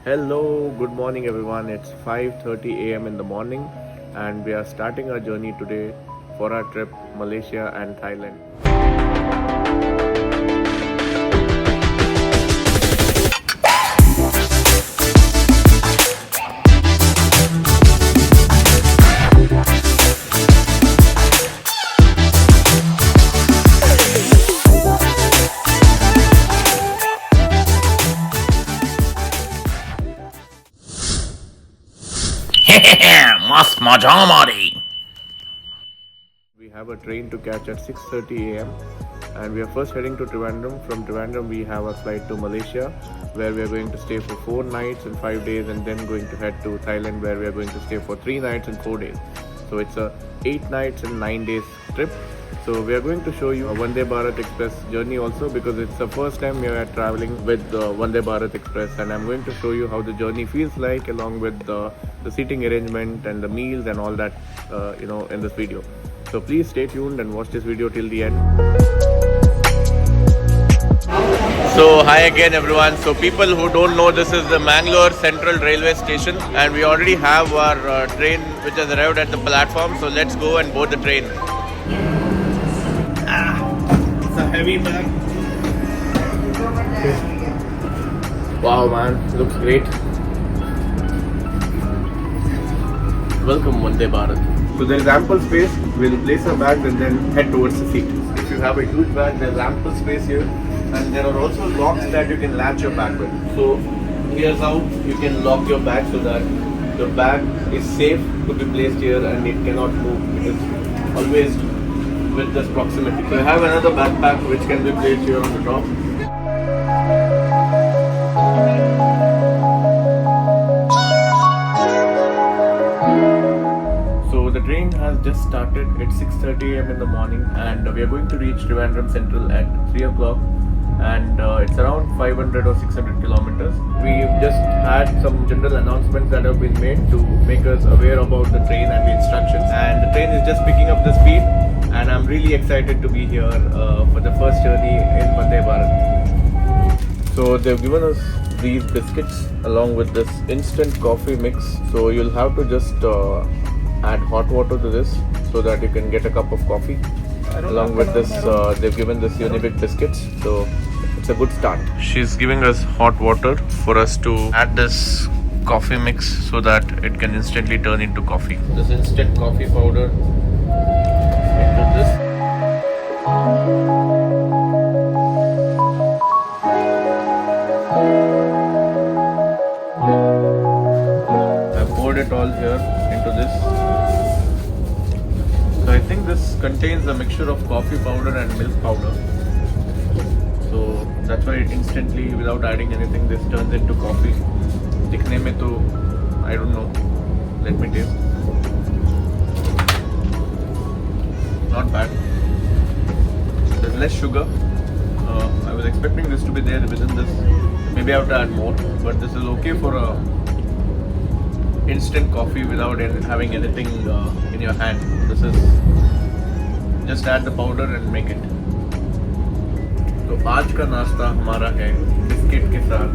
Hello, good morning everyone. It's 5:30 a.m. in the morning and we are starting our journey today for our trip Malaysia and Thailand. मस्त मजा हमारी. We have a train to catch at 6:30 a.m. and we are first heading to Trivandrum. From Trivandrum we have a flight to Malaysia where we are going to stay for 4 nights and 5 days and then going to head to Thailand where we are going to stay for 3 nights and 4 days. So it's a 8 nights and 9 days trip. So we are going to show you a Vande Bharat Express journey also because it's the first time we are traveling with Vande Bharat Express, and I'm going to show you how the journey feels like along with the seating arrangement and the meals and all that in this video. So please stay tuned and watch this video till the end. So hi again everyone. So people who don't know, this is the Mangalore Central Railway Station and we already have our train which has arrived at the platform. So let's go and board the train. It's a heavy bag. Wow man, looks great. Welcome Vande Bharat. So there is ample space. We'll place our bags and then head towards the seat. If you have a huge bag, there's ample space here, and there are also locks that you can latch your bag with. So here's how you can lock your bag so that the bag is safe to be placed here and it cannot move. It's always with this proximity. So I have another backpack which can be placed here on the top. So the train has just started. It's 6:30 a.m. in the morning and we are going to reach Trivandrum Central at 3 o'clock and it's around 500 or 600 kilometers. We've just had some general announcements that have been made to make us aware about the train and the instructions, and the train is just picking up the speed and I'm really excited to be here for the first journey in Vande Bharat. So they've given us these biscuits along with this instant coffee mix. So you'll have to just add hot water to this so that you can get a cup of coffee. Along with this, they've given this Unibic biscuits. So it's a good start. She's giving us hot water for us to add this coffee mix so that it can instantly turn into coffee. This instant coffee powder into this. I poured it all here into this. So I think this contains a mixture of coffee powder and milk powder. So that's why it instantly, without adding anything, this turns into coffee. दिखने में तो I don't know. Let me taste. Not bad. There's less sugar. I was expecting this to be there within this. Maybe I have to add more, but this is okay for a instant coffee without having anything in your hand. This is just add the powder and make it. तो आज का नाश्ता हमारा है biscuit के साथ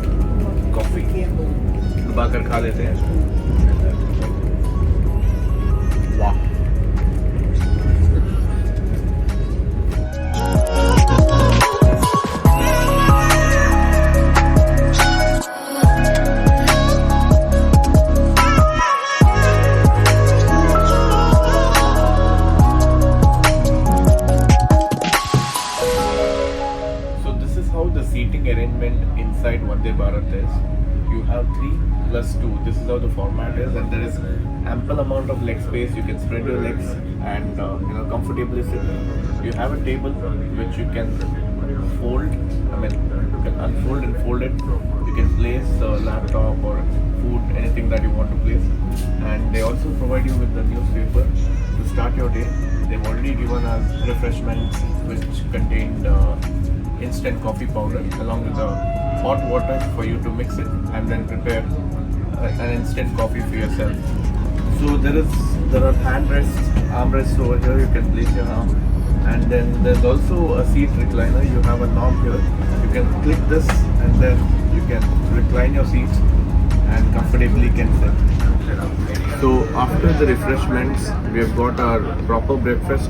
coffee. दबाकर खा लेते हैं. वाह. Arrangement inside Vande Bharat is you have 3 plus 2. This is how the format is, and there is ample amount of leg space. You can spread your legs and comfortably sit. You have a table which you can fold. You can unfold and fold it. You can place a laptop or food, anything that you want to place. And they also provide you with the newspaper to start your day. They've already given us refreshments which contained instant coffee powder along with the hot water for you to mix it and then prepare an instant coffee for yourself. So there are armrests over here. You can place your arm, and then there's also a seat recliner. You have a knob here. You can click this and then you can recline your seats and comfortably can sit. So after the refreshments, we have got our proper breakfast.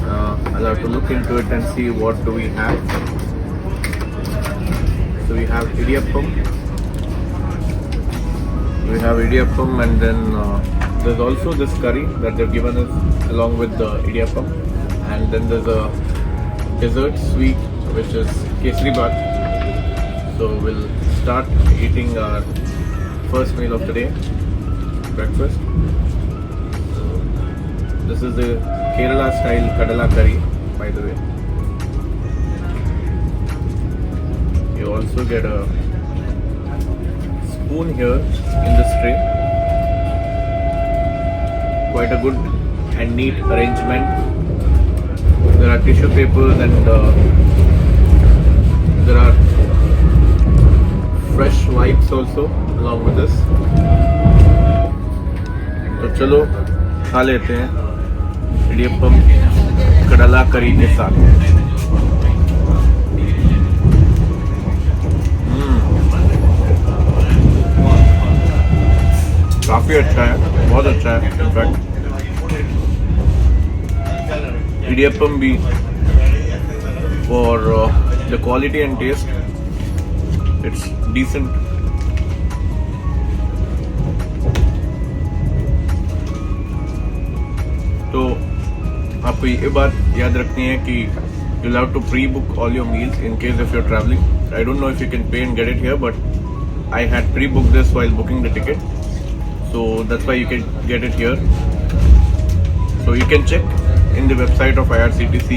I'll have to look into it and see what do we have. So we have idiyappam. And then there's also this curry that they've given us along with the idiyappam. And then there's a dessert sweet which is kesari bath. So we'll start eating our first meal of the day, breakfast. So this is the Kerala style kadala curry, by the way. You also get a spoon here in this tray. Quite a good and neat arrangement. There are tissue papers and there are fresh wipes also along with this. तो चलो खा लेते हैं इडियप्पम कड़ला करी के साथ. काफ़ी अच्छा है, बहुत अच्छा है. इनफैक्ट इडियप्पम भी for the quality and taste, it's decent. तो आपको ये बात याद रखनी है कि you'll have to pre-book all your meals in case if you're traveling. I don't know if you can pay and get it here, but I had pre-booked this while booking the ticket, so that's why you can get it here. So you can check in the website of IRCTC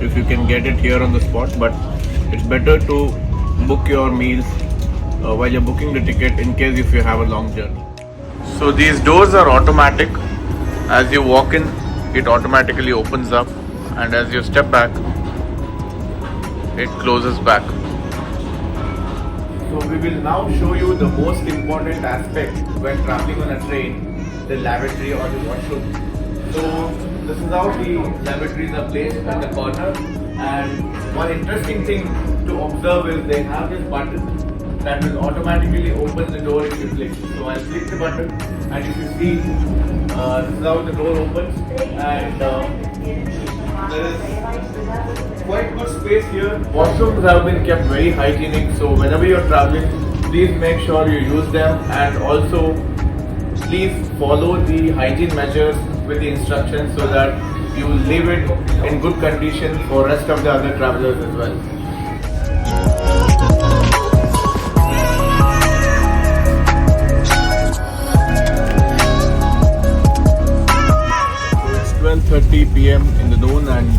if you can get it here on the spot, but it's better to book your meals while you're booking the ticket in case if you have a long journey. So these doors are automatic. As you walk in, it automatically opens up, and as you step back, it closes back. So we will now show you the most important aspect when traveling on a train, the lavatory or the washroom. So this is how the lavatories are placed in the corner, and one interesting thing to observe is they have this button that will automatically open the door if you click. So I'll click the button, and if you see, this is how the door opens, and there is quite good space here. Washrooms have been kept very hygienic, so whenever you're traveling, please make sure you use them, and also please follow the hygiene measures with the instructions so that you leave it in good condition for rest of the other travelers as well. So it's 12:30 PM in the noon, and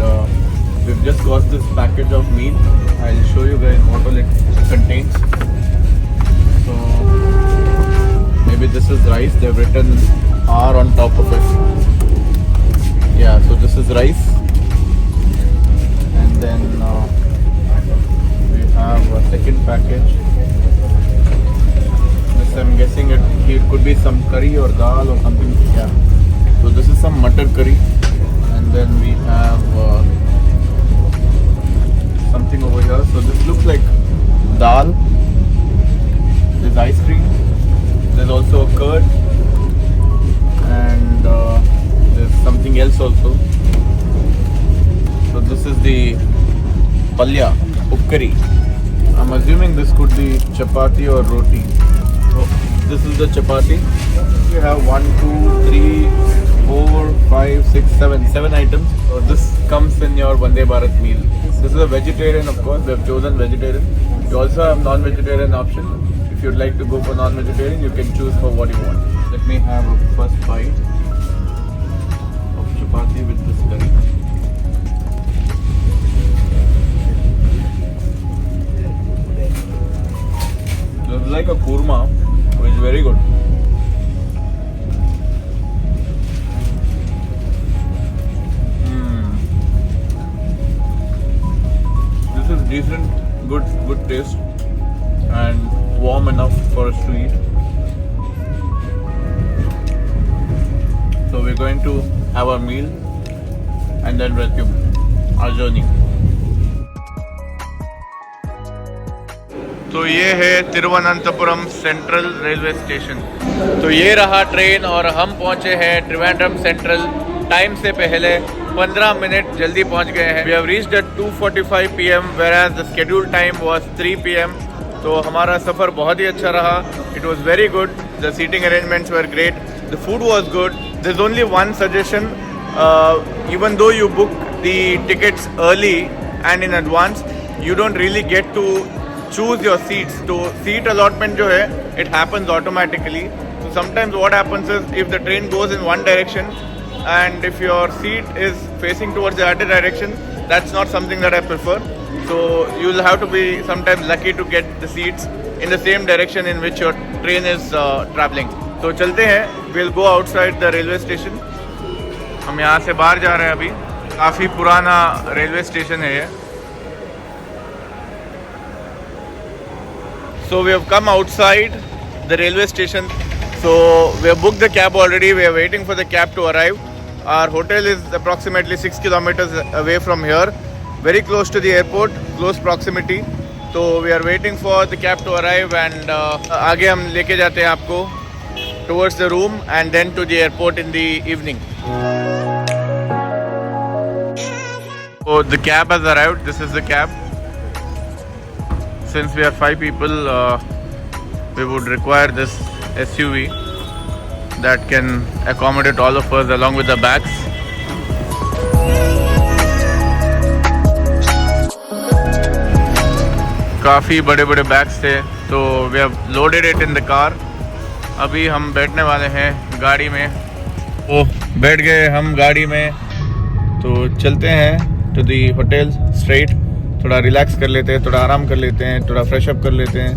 we've just got this package of meat. I'll show you guys what all it contains. So maybe this is rice. They've written R on top of it. Yeah, so this is rice, and then we have a second package. This I'm guessing it could be some curry or dal or something. Yeah, so this is some mutton curry, and then we have something over here. So this looks like dal. There's ice cream. There's also a curd, and there's something else also. So this is the palya, ukkari. I'm assuming this could be chapati or roti. So this is the chapati. We have 1, 2, 3, 4, 5, 6, 7 items. So this comes in your Vande Bharat meal. This is a vegetarian, of course. We have chosen vegetarian. You also have non-vegetarian option. If you'd like to go for non-vegetarian, you can choose for what you want. Let me have a first bite of chapati with this curry. This is like a kurma, which is very good. This is decent, good taste, and warm enough for us to eat. So we're going to have our meal and then resume our journey. तो ये है Thiruvananthapuram central railway station. तो ये रहा train और हम पहुंचे हैं त्रिवेंद्रम सेंट्रल टाइम से पहले 15 मिनट जल्दी पहुंच गए हैं। We have reached at 2:45 PM whereas the scheduled time was 3 PM। तो हमारा सफ़र बहुत ही अच्छा रहा। It was very good, the seating arrangements were great, the food was good. There is only one suggestion, even though you book the tickets early and in advance, you don't really get to choose your seats. So seat allotment जो है, it happens automatically. So sometimes what happens is if the train goes in one direction and if your seat is facing towards the other direction, that's not something that I prefer. So you'll have to be sometimes lucky to get the seats in the same direction in which your train is traveling. So चलते हैं, we'll go outside the railway station. हम यहाँ से बाहर जा रहे हैं अभी। काफ़ी पुराना रेलवे स्टेशन है ये। So we have come outside the railway station. So we have booked the cab already. We are waiting for the cab to arrive. Our hotel is approximately 6 kilometers away from here, very close to the airport, close proximity. So we are waiting for the cab to arrive and आगे हम लेके जाते हैं आपको towards the room and then to the airport in the evening. So the cab has arrived. This is the cab. Since we are 5 people, we would require this SUV that can accommodate all of us along with the bags. काफ़ी बड़े बड़े bags थे, तो we have loaded it in the car. अभी हम बैठने वाले हैं गाड़ी में। तो बैठ गए हम गाड़ी में, तो चलते हैं टू दी होटल स्ट्रेट। थोड़ा रिलैक्स कर लेते हैं, थोड़ा आराम कर लेते हैं, थोड़ा फ्रेश अप कर लेते हैं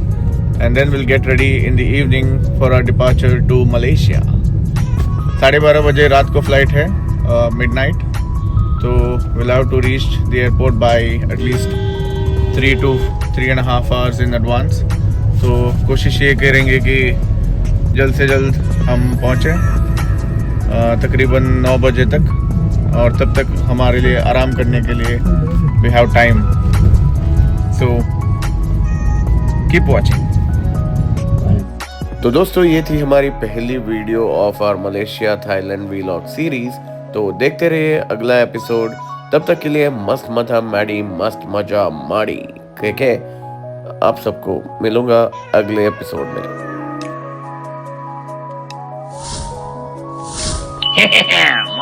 and then will get ready in the evening for our departure to Malaysia. 12:30 बजे रात को फ्लाइट है, मिडनाइट। तो will have to reach the airport by at least 3 to 3.5 hours in advance। तो कोशिश ये करेंगे कि जल्द से जल्द हम पहुँचें, तकरीबन 9 बजे तक, और तब तक हमारे लिए आराम करने के लिए we have time. So keep watching. तो दोस्तों, ये थी हमारी पहली video of our Malaysia Thailand vlog series. तो देखते रहिए अगला एपिसोड। तब तक के लिए मस्त मजा मैडी, मस्त मजा माड़ी। ठीक है, आप सबको मिलूंगा अगले एपिसोड में।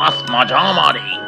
मस्त मजा मारी।